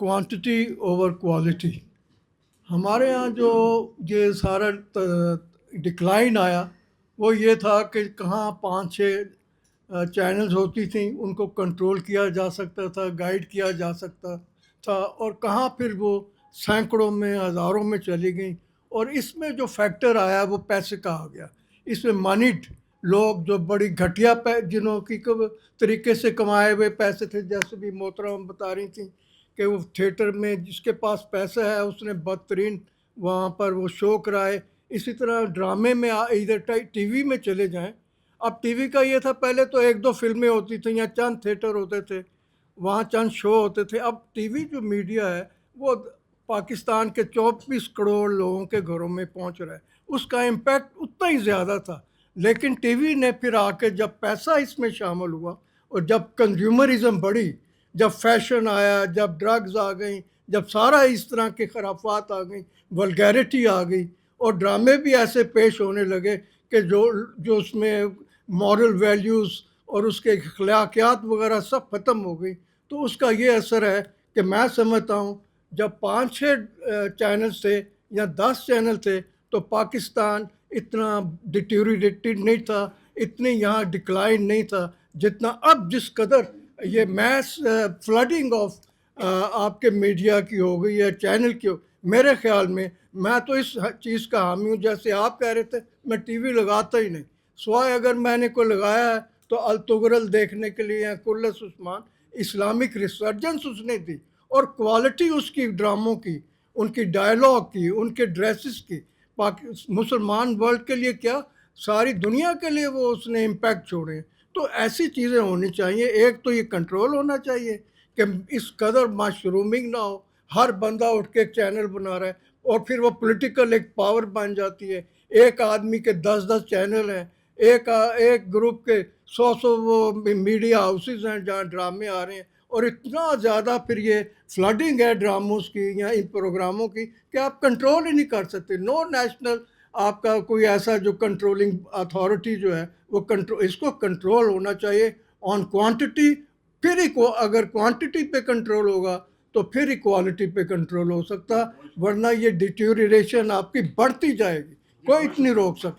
Quantity over quality. ہمارے ہاں جو یہ سارا ڈکلائن آیا وہ یہ تھا کہ کہاں 5-6 چینلز ہوتی تھیں، ان کو کنٹرول کیا جا سکتا تھا، گائیڈ کیا جا سکتا تھا، اور کہاں پھر وہ سینکڑوں میں ہزاروں میں چلی گئیں. اور اس میں جو فیکٹر آیا وہ پیسے کا آ گیا. اس میں مانیڈ لوگ جو بڑی گھٹیا جنہوں کی طریقے سے کمائے ہوئے پیسے تھے، جیسے بھی محترم بتا رہی تھیں کہ وہ تھیٹر میں جس کے پاس پیسہ ہے اس نے بدترین وہاں پر وہ شو کرائے. اسی طرح ڈرامے میں ادھر ٹی وی میں چلے جائیں. اب ٹی وی کا یہ تھا، پہلے تو 1-2 فلمیں ہوتی تھیں یا چند تھیٹر ہوتے تھے، وہاں چند شو ہوتے تھے. اب ٹی وی جو میڈیا ہے وہ پاکستان کے 24 کروڑ لوگوں کے گھروں میں پہنچ رہا ہے. اس کا امپیکٹ اتنا ہی زیادہ تھا. لیکن ٹی وی نے پھر آ کے جب پیسہ اس میں شامل ہوا اور جب کنزیومرزم بڑھی، جب فیشن آیا، جب ڈرگز آ گئیں، جب سارا اس طرح کے خرافات آ گئیں، ولگیرٹی آ گئی، اور ڈرامے بھی ایسے پیش ہونے لگے کہ جو اس میں مورل ویلیوز اور اس کے اخلاقیات وغیرہ سب ختم ہو گئی. تو اس کا یہ اثر ہے کہ میں سمجھتا ہوں جب 5-6 چینلز تھے یا 10 چینل تھے تو پاکستان اتنا ڈیٹیوریٹیڈ نہیں تھا، اتنی یہاں ڈکلائن نہیں تھا جتنا اب جس قدر یہ میس فلڈنگ آف آپ کے میڈیا کی ہو گئی ہے، چینل کی میرے خیال میں تو اس چیز کا حامی ہوں. جیسے آپ کہہ رہے تھے میں ٹی وی لگاتا ہی نہیں، سوائے اگر میں نے کوئی لگایا ہے تو التغرل دیکھنے کے لیے یا کلس عثمان اسلامک ریسرجنس اس نے دی، اور کوالٹی اس کی ڈراموں کی، ان کی ڈائلاگ کی، ان کے ڈریسز کی، مسلمان ورلڈ کے لیے کیا ساری دنیا کے لیے وہ اس نے امپیکٹ چھوڑے. تو ایسی چیزیں ہونی چاہیے. ایک تو یہ کنٹرول ہونا چاہیے کہ اس قدر مشرومنگ نہ ہو، ہر بندہ اٹھ کے ایک چینل بنا رہا ہے اور پھر وہ پولیٹیکل ایک پاور بن جاتی ہے. ایک آدمی کے 10 چینل ہیں، ایک گروپ کے 100 وہ میڈیا ہاؤسز ہیں جہاں ڈرامے آ رہے ہیں، اور اتنا زیادہ پھر یہ فلڈنگ ہے ڈراموز کی یا ان پروگراموں کی کہ آپ کنٹرول ہی نہیں کر سکتے. نو نیشنل آپ کا کوئی ایسا جو کنٹرولنگ اتھارٹی جو ہے وہ اس کو کنٹرول ہونا چاہیے آن کوانٹٹی. پھر ہی اگر کوانٹٹی پہ کنٹرول ہوگا تو پھر ہی کوالٹی پہ کنٹرول ہو سکتا، ورنہ یہ ڈیٹیوریشن آپ کی بڑھتی جائے گی، کوئی اتنی روک سکتا.